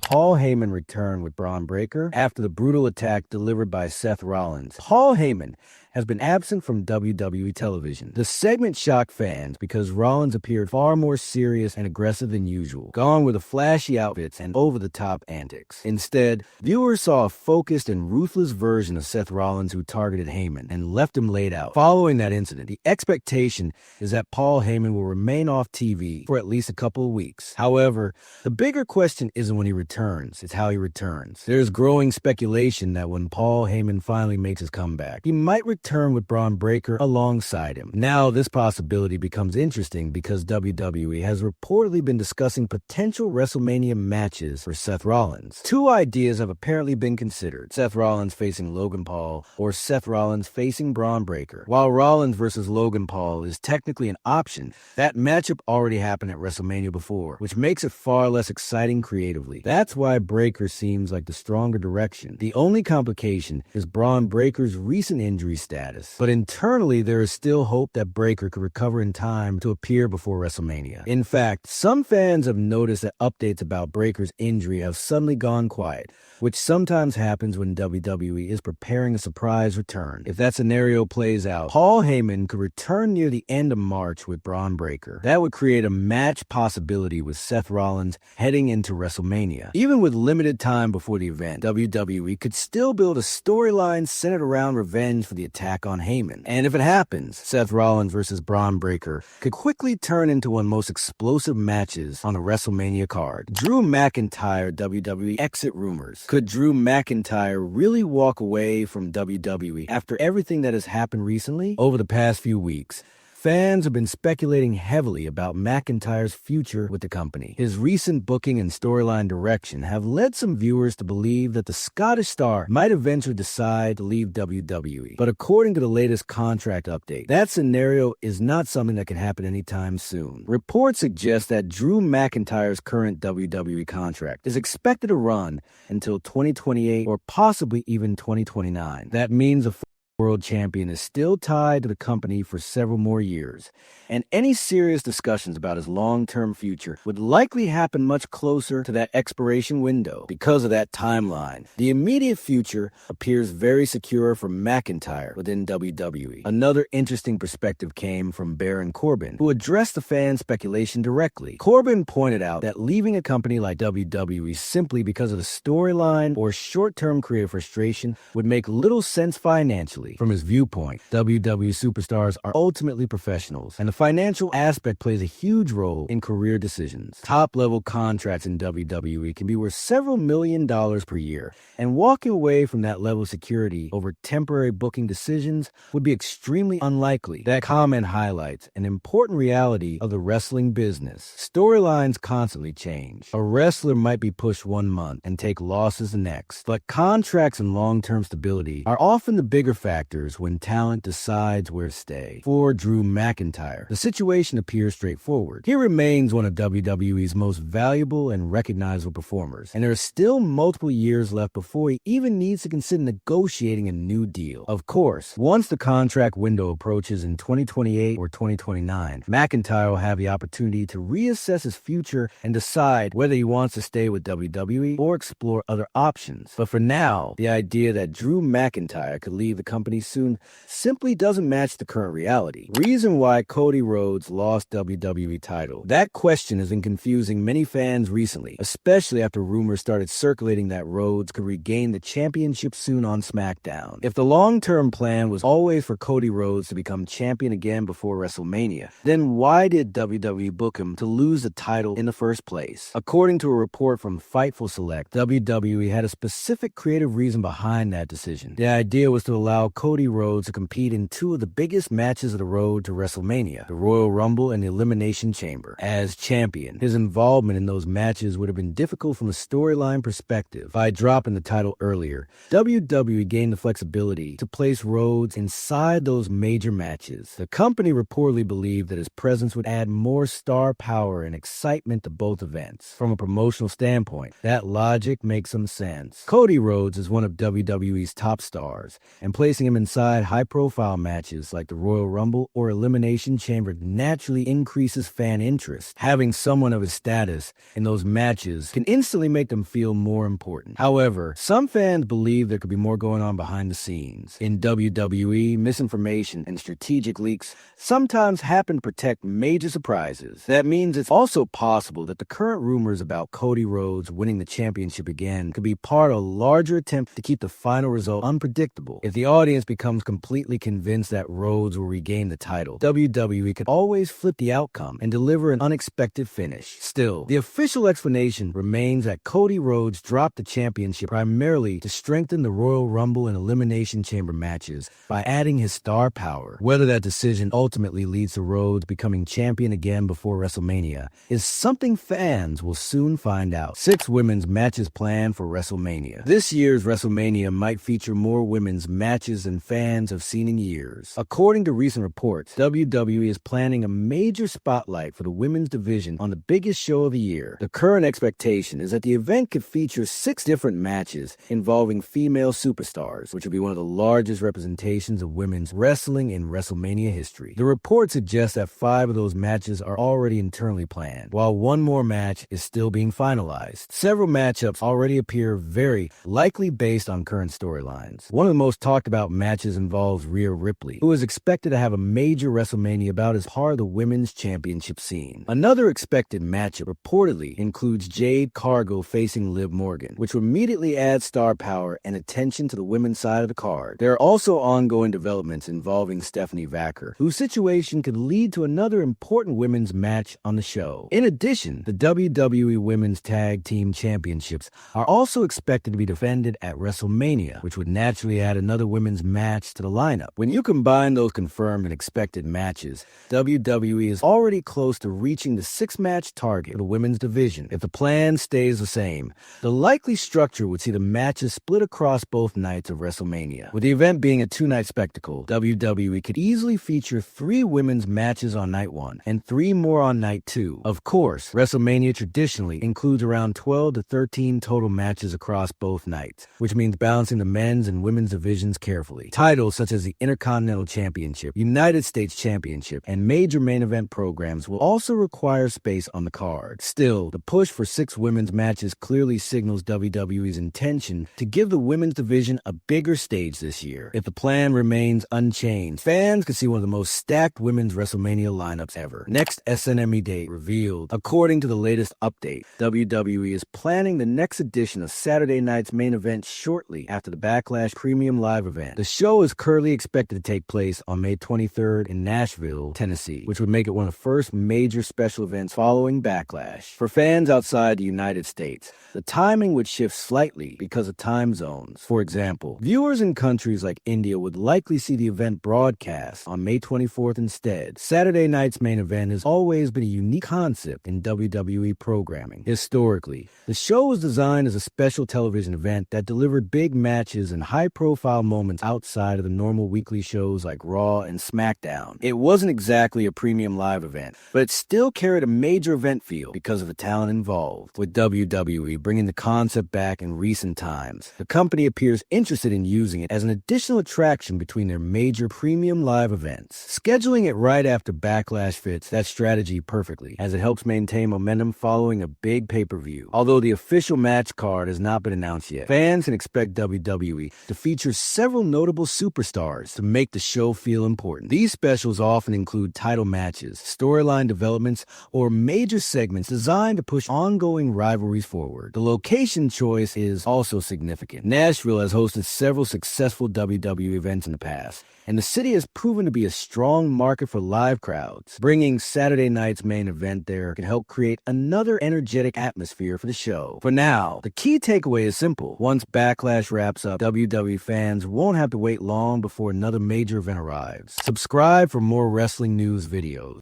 Paul Heyman returned with Bron Breakker after the brutal attack delivered by Seth Rollins. Paul Heyman has been absent from WWE television. The segment shocked fans because Rollins appeared far more serious and aggressive than usual, gone with the flashy outfits and over-the-top antics. Instead, viewers saw a focused and ruthless version of Seth Rollins who targeted Heyman and left him laid out. Following that incident, the expectation is that Paul Heyman will remain off TV for at least a couple of weeks. However, the bigger question isn't when he returns, it's how he returns. There's growing speculation that when Paul Heyman finally makes his comeback, he might return with Bron Breakker alongside him. Now, this possibility becomes interesting because WWE has reportedly been discussing potential WrestleMania matches for Seth Rollins. Two ideas have apparently been considered: Seth Rollins facing Logan Paul or Seth Rollins facing Bron Breakker. While Rollins versus Logan Paul is technically an option, that matchup already happened at WrestleMania before, which makes it far less exciting creatively. That's why Breakker seems like the stronger direction. The only complication is Bron Breakker's recent injury status, but internally there is still hope that Breakker could recover in time to appear before WrestleMania. In fact, some fans have noticed that updates about Breakker's injury have suddenly gone quiet, which sometimes happens when WWE is preparing a surprise return. If that scenario plays out, Paul Heyman could return near the end of March with Bron Breakker. That would create a match possibility with Seth Rollins heading into WrestleMania. Even with limited time before the event, WWE could still build a storyline centered around revenge for the attack on Heyman. And if it happens, Seth Rollins versus Bron Breakker could quickly turn into one of the most explosive matches on a WrestleMania card. Drew McIntyre WWE exit rumors. Could Drew McIntyre really walk away from WWE after everything that has happened recently? Over the past few weeks, fans have been speculating heavily about McIntyre's future with the company. His recent booking and storyline direction have led some viewers to believe that the Scottish star might eventually decide to leave WWE. But according to the latest contract update, that scenario is not something that can happen anytime soon. Reports suggest that Drew McIntyre's current WWE contract is expected to run until 2028 or possibly even 2029. That means a world champion is still tied to the company for several more years, and any serious discussions about his long-term future would likely happen much closer to that expiration window. Because of that timeline, the immediate future appears very secure for McIntyre within WWE. Another interesting perspective came from Baron Corbin, who addressed the fan speculation directly. Corbin pointed out that leaving a company like WWE simply because of the storyline or short-term creative frustration would make little sense financially. From his viewpoint, WWE superstars are ultimately professionals, and the financial aspect plays a huge role in career decisions. Top-level contracts in WWE can be worth several $1 million per year, and walking away from that level of security over temporary booking decisions would be extremely unlikely. That comment highlights an important reality of the wrestling business. Storylines constantly change. A wrestler might be pushed 1 month and take losses the next, but contracts and long-term stability are often the bigger factors when talent decides where to stay. For Drew McIntyre, the situation appears straightforward. He remains one of WWE's most valuable and recognizable performers, and there are still multiple years left before he even needs to consider negotiating a new deal. Of course, once the contract window approaches in 2028 or 2029, McIntyre will have the opportunity to reassess his future and decide whether he wants to stay with WWE or explore other options. But for now, the idea that Drew McIntyre could leave the company soon simply doesn't match the current reality. Reason why Cody Rhodes lost WWE title. That question has been confusing many fans recently, especially after rumors started circulating that Rhodes could regain the championship soon on SmackDown. If the long-term plan was always for Cody Rhodes to become champion again before WrestleMania, then why did WWE book him to lose the title in the first place? According to a report from Fightful Select, WWE had a specific creative reason behind that decision. The idea was to allow Cody Rhodes to compete in two of the biggest matches of the road to WrestleMania, the Royal Rumble and the Elimination Chamber. As champion, his involvement in those matches would have been difficult from a storyline perspective. By dropping the title earlier, WWE gained the flexibility to place Rhodes inside those major matches. The company reportedly believed that his presence would add more star power and excitement to both events. From a promotional standpoint, that logic makes some sense. Cody Rhodes is one of WWE's top stars and plays placing him inside high-profile matches like the Royal Rumble or Elimination Chamber naturally increases fan interest. Having someone of his status in those matches can instantly make them feel more important. However, some fans believe there could be more going on behind the scenes. In WWE, misinformation and strategic leaks sometimes happen to protect major surprises. That means it's also possible that the current rumors about Cody Rhodes winning the championship again could be part of a larger attempt to keep the final result unpredictable. If the audience becomes completely convinced that Rhodes will regain the title, WWE could always flip the outcome and deliver an unexpected finish. Still, the official explanation remains that Cody Rhodes dropped the championship primarily to strengthen the Royal Rumble and Elimination Chamber matches by adding his star power. Whether that decision ultimately leads to Rhodes becoming champion again before WrestleMania is something fans will soon find out. 6 women's matches planned for WrestleMania. This year's WrestleMania might feature more women's matches than fans have seen in years. According to recent reports, WWE is planning a major spotlight for the women's division on the biggest show of the year. The current expectation is that the event could feature 6 different matches involving female superstars, which would be one of the largest representations of women's wrestling in WrestleMania history. The report suggests that 5 of those matches are already internally planned, while one more match is still being finalized. Several matchups already appear very likely based on current storylines. One of the most talked about matches involves Rhea Ripley, who is expected to have a major WrestleMania bout as part of the women's championship scene. Another expected matchup reportedly includes Jade Cargill facing Liv Morgan, which will immediately add star power and attention to the women's side of the card. There are also ongoing developments involving Stephanie Vacker, whose situation could lead to another important women's match on the show. In addition, the WWE Women's Tag Team Championships are also expected to be defended at WrestleMania, which would naturally add another women's match to the lineup. When you combine those confirmed and expected matches, WWE is already close to reaching the 6-match target for the women's division. If the plan stays the same, the likely structure would see the matches split across both nights of WrestleMania. With the event being a 2-night spectacle, WWE could easily feature 3 women's matches on night 1 and 3 more on night 2. Of course, WrestleMania traditionally includes around 12 to 13 total matches across both nights, which means balancing the men's and women's divisions carefully. Titles such as the Intercontinental Championship, United States Championship, and major main event programs will also require space on the card. Still, the push for 6 women's matches clearly signals WWE's intention to give the women's division a bigger stage this year. If the plan remains unchanged, fans could see one of the most stacked women's WrestleMania lineups ever. Next SNME date revealed. According to the latest update, WWE is planning the next edition of Saturday night's main event shortly after the Backlash Premium Live event. The show is currently expected to take place on May 23rd in Nashville, Tennessee, which would make it one of the first major special events following Backlash. For fans outside the United States, the timing would shift slightly because of time zones. For example, viewers in countries like India would likely see the event broadcast on May 24th instead. Saturday night's main event has always been a unique concept in WWE programming. Historically, the show was designed as a special television event that delivered big matches and high-profile moments outside of the normal weekly shows like Raw and SmackDown. It wasn't exactly a premium live event, but it still carried a major event feel because of the talent involved. With WWE bringing the concept back in recent times, the company appears interested in using it as an additional attraction between their major premium live events. Scheduling it right after Backlash fits that strategy perfectly, as it helps maintain momentum following a big pay-per-view. Although the official match card has not been announced yet, fans can expect WWE to feature several notable superstars to make the show feel important. These specials often include title matches, storyline developments, or major segments designed to push ongoing rivalries forward. The location choice is also significant. Nashville has hosted several successful WWE events in the past, and the city has proven to be a strong market for live crowds. Bringing Saturday night's main event there can help create another energetic atmosphere for the show. For now, the key takeaway is simple. Once Backlash wraps up, WWE fans won't have to wait long before another major event arrives. Subscribe for more wrestling news videos.